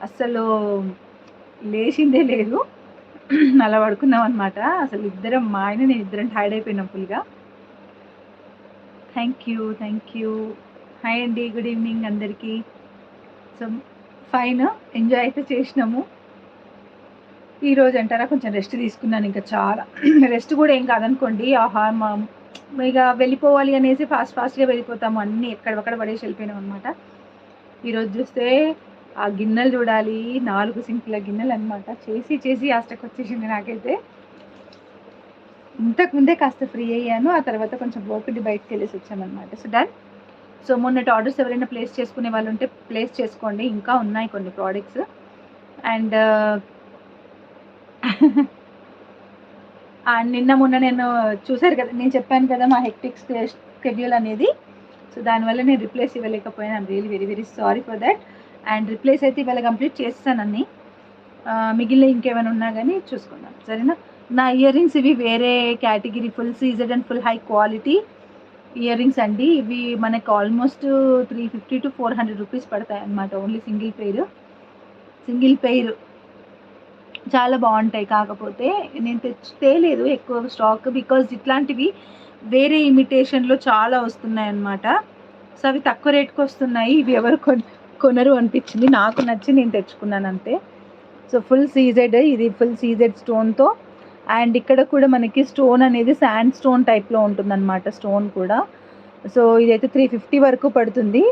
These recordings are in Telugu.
అస్సలు లేచిందే లేదు. అలా పడుకున్నాం అనమాట. అసలు ఇద్దరం, మా ఆయన నేను ఇద్దరం టైర్డ్ అయిపోయినాం ఫుల్గా. Thank you. హాయ్ అండి, గుడ్ ఈవినింగ్ అందరికీ. సో ఫైన్, ఎంజాయ్ అయితే చేసినాము. ఈరోజు అంటారా కొంచెం రెస్ట్ తీసుకున్నాను. ఇంకా చాలా రెస్ట్ కూడా ఏం కాదనుకోండి. ఆహా ఇక వెళ్ళిపోవాలి అనేసి ఫాస్ట్గా వెళ్ళిపోతాము. అన్నీ ఎక్కడొక్కడ పడేసి వెళ్ళిపోయినాం అనమాట. ఈరోజు చూస్తే ఆ గిన్నెలు చూడాలి, 4 సింకుల గిన్నెలు అనమాట. చేసి ఆస్టకు వచ్చేసింది నాకైతే. ఇంతకుముందే కాస్త ఫ్రీ అయ్యాను. ఆ తర్వాత కొంచెం వర్క్ బయటకు వెళ్ళేసి వచ్చామన్నమాట. So done. సో మొన్నటి ఆర్డర్స్ ఎవరైనా ప్లేస్ చేసుకునే వాళ్ళు ఉంటే ప్లేస్ చేసుకోండి. ఇంకా ఉన్నాయి కొన్ని ప్రోడక్ట్స్. అండ్ నిన్న మొన్న నేను చూసారు కదా, నేను చెప్పాను కదా మా హెక్టిక్ షెడ్యూల్ అనేది. సో దానివల్ల నేను రిప్లేస్ ఇవ్వలేకపోయాను. I'm really very very sorry for that. And replies అయితే ఇవాళ కంప్లీట్ చేస్తాను అన్ని. మిగిలిన ఇంకేమైనా ఉన్నా కానీ చూసుకుందాం, సరేనా. నా ఇయర్ రింగ్స్ ఇవి వేరే category, full CZ and full high quality ear rings అండి. ఇవి మనకు ఆల్మోస్ట్ 350 to 400 రూపీస్ పడతాయి అన్నమాట. ఓన్లీ సింగిల్ పెయిర్ చాలా బాగుంటాయి. కాకపోతే నేను తేలేదు ఎక్కువ స్టాక్, బికాజ్ ఇట్లాంటివి వేరే ఇమిటేషన్లో చాలా వస్తున్నాయి అన్నమాట. సో అవి తక్కువ రేట్కి వస్తున్నాయి. ఇవి ఎవరు కొనరు అనిపించింది, నాకు నచ్చి నేను తెచ్చుకున్నాను అంతే. సో ఫుల్ సీజెడ్, ఇది ఫుల్ సీజెడ్ స్టోన్తో. అండ్ ఇక్కడ కూడా మనకి స్టోన్ అనేది శాండ్ స్టోన్ టైప్లో ఉంటుందన్నమాట, స్టోన్ కూడా. సో ఇదైతే 350 వరకు పడుతుంది.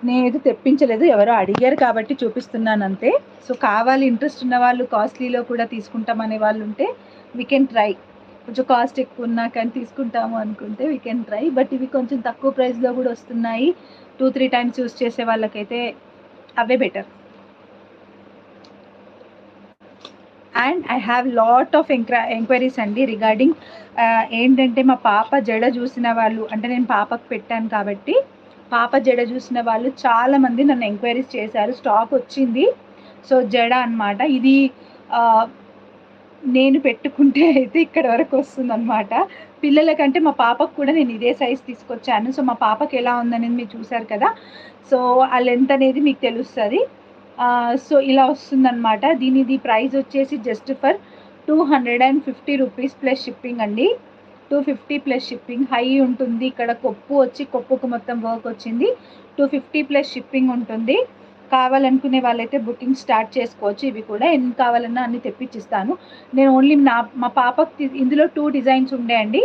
నేనైతే తెప్పించలేదు, ఎవరో అడిగారు కాబట్టి చూపిస్తున్నాను అంతే. సో కావాలి, ఇంట్రెస్ట్ ఉన్న వాళ్ళు, కాస్ట్లీలో కూడా తీసుకుంటామనే వాళ్ళు ఉంటే వీ కెన్ ట్రై. కొంచెం కాస్ట్ ఎక్కువ ఉన్నా కానీ తీసుకుంటాము అనుకుంటే వీ కెన్ ట్రై. బట్ ఇవి కొంచెం తక్కువ ప్రైస్లో కూడా వస్తున్నాయి. 2-3 టైమ్స్ యూస్ చేసే వాళ్ళకైతే అవే better. And I have lot of enquiries అండి రిగార్డింగ్ ఏంటంటే మా పాప జడ చూసిన వాళ్ళు, అంటే నేను పాపకు పెట్టాను కాబట్టి పాప జడ చూసిన వాళ్ళు చాలామంది నన్ను ఎంక్వైరీస్ చేశారు. స్టాక్ వచ్చింది. సో జడ అనమాట ఇది. నేను పెట్టుకుంటే అయితే ఇక్కడ వరకు వస్తుందన్నమాట. పిల్లలకంటే మా పాపకు కూడా నేను ఇదే సైజ్ తీసుకొచ్చాను. సో మా పాపకి ఎలా ఉందనేది మీరు చూసారు కదా. సో ఆ లెంత్ అనేది మీకు తెలుస్తుంది. సో ఇలా వస్తుందన్నమాట. దీనిది ప్రైస్ వచ్చేసి just for 250 rupees plus shipping అండి. 250 ప్లస్ షిప్పింగ్. హై ఉంటుంది. ఇక్కడ కొప్పుకు మొత్తం వర్క్ వచ్చింది. 250 ప్లస్ షిప్పింగ్ ఉంటుంది. కావాలనుకునే వాళ్ళైతే బుకింగ్ స్టార్ట్ చేసుకోవచ్చు. ఇవి కూడా ఎన్ని కావాలన్నా అన్ని తెప్పించిస్తాను. నేను ఓన్లీ మా పాపకి ఇందులో 2 డిజైన్స్ ఉండే అండి.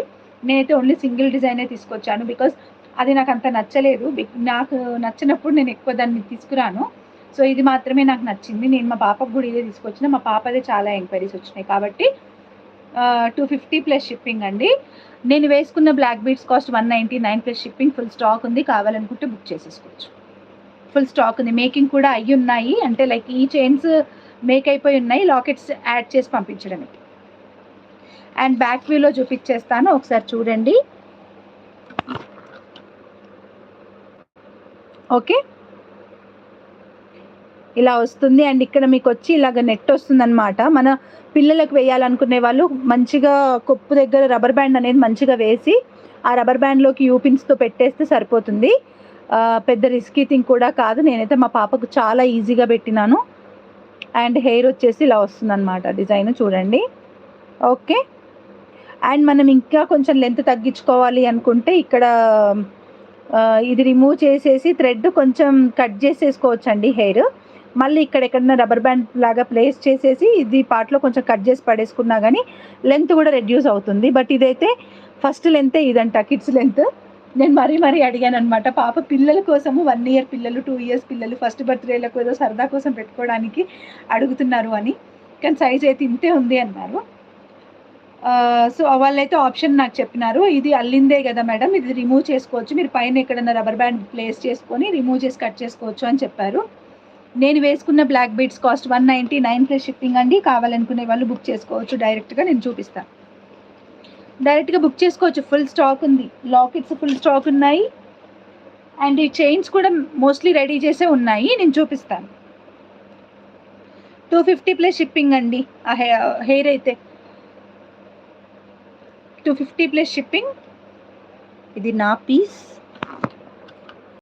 నేనైతే ఓన్లీ సింగిల్ డిజైనే తీసుకొచ్చాను, బికాజ్ అది నాకు అంత నచ్చలేదు. నాకు నచ్చినప్పుడు నేను ఎక్కువ దాన్ని తీసుకురాను. సో ఇది మాత్రమే నాకు నచ్చింది. నేను మా పాపకు కూడా ఇదే తీసుకొచ్చిన. మా పాపదే చాలా ఎంక్వైరీస్ వచ్చినాయి కాబట్టి 250 ప్లస్ షిప్పింగ్ అండి. నేను వేసుకున్న black beads cost 199 plus shipping. Full stock ఉంది, కావాలనుకుంటే బుక్ చేసేసుకోవచ్చు. ఫుల్ స్టాక్ ఉంది. మేకింగ్ కూడా అయ్యి ఉన్నాయి, అంటే లైక్ ఈ చైన్స్ మేక్ అయిపోయి ఉన్నాయి. లాకెట్స్ యాడ్ చేసి పంపించడమే. అండ్ బ్యాక్ వ్యూలో చూపించేస్తాను, ఒకసారి చూడండి. ఓకే, ఇలా వస్తుంది. అండ్ ఇక్కడ మీకు వచ్చి ఇలాగ నెట్ వస్తుంది అనమాట. మన పిల్లలకు వేయాలనుకునే వాళ్ళు మంచిగా కొప్పు దగ్గర రబ్బర్ బ్యాండ్ అనేది మంచిగా వేసి ఆ రబ్బర్ బ్యాండ్లోకి యూపిన్స్తో పెట్టేస్తే సరిపోతుంది. పెద్ద రిస్కీ థింగ్ కూడా కాదు. నేనైతే మా పాపకు చాలా ఈజీగా పెట్టినాను. అండ్ హెయిర్ వచ్చేసి ఇలా వస్తుంది అనమాట, డిజైన్ చూడండి. ఓకే, అండ్ మనం ఇంకా కొంచెం లెంత్ తగ్గించుకోవాలి అనుకుంటే ఇక్కడ ఇది రిమూవ్ చేసేసి థ్రెడ్ కొంచెం కట్ చేసేసుకోవచ్చు అండి హెయిర్. మళ్ళీ ఇక్కడ ఎక్కడన్నా రబ్బర్ బ్యాండ్ లాగా ప్లేస్ చేసేసి ఇది పార్ట్లో కొంచెం కట్ చేసి పడేసుకున్నా కానీ లెంత్ కూడా రెడ్యూస్ అవుతుంది. బట్ ఇదైతే ఫస్ట్ లెంతే ఇదంట, కిడ్స్ లెంత్. నేను మరీ అడిగాను అనమాట. పాప పిల్లల కోసము 1 year పిల్లలు, 2 years పిల్లలు ఫస్ట్ బర్త్డేలకు ఏదో సరదా కోసం పెట్టుకోవడానికి అడుగుతున్నారు అని. కానీ సైజ్ అయితే ఇంతే ఉంది అన్నారు. సో వాళ్ళైతే ఆప్షన్ నాకు చెప్పినారు, ఇది అల్లిందే కదా మేడం, ఇది రిమూవ్ చేసుకోవచ్చు, మీరు పైన ఎక్కడన్నా రబ్బర్ బ్యాండ్ ప్లేస్ చేసుకొని రిమూవ్ చేసి కట్ చేసుకోవచ్చు అని చెప్పారు. నేను వేసుకున్న black beads cost 199 plus shipping అండి. కావాలనుకునే వాళ్ళు బుక్ చేసుకోవచ్చు. డైరెక్ట్గా నేను చూపిస్తాను, డైరెక్ట్గా బుక్ చేసుకోవచ్చు. ఫుల్ స్టాక్ ఉంది. లాకెట్స్ ఫుల్ స్టాక్ ఉన్నాయి. అండ్ ఈ చైన్స్ కూడా మోస్ట్లీ రెడీ చేసే ఉన్నాయి, నేను చూపిస్తాను. 250 ప్లస్ షిప్పింగ్ అండి. ఆ హెయిర్ అయితే 250 ప్లస్ షిప్పింగ్. ఇది నా పీస్.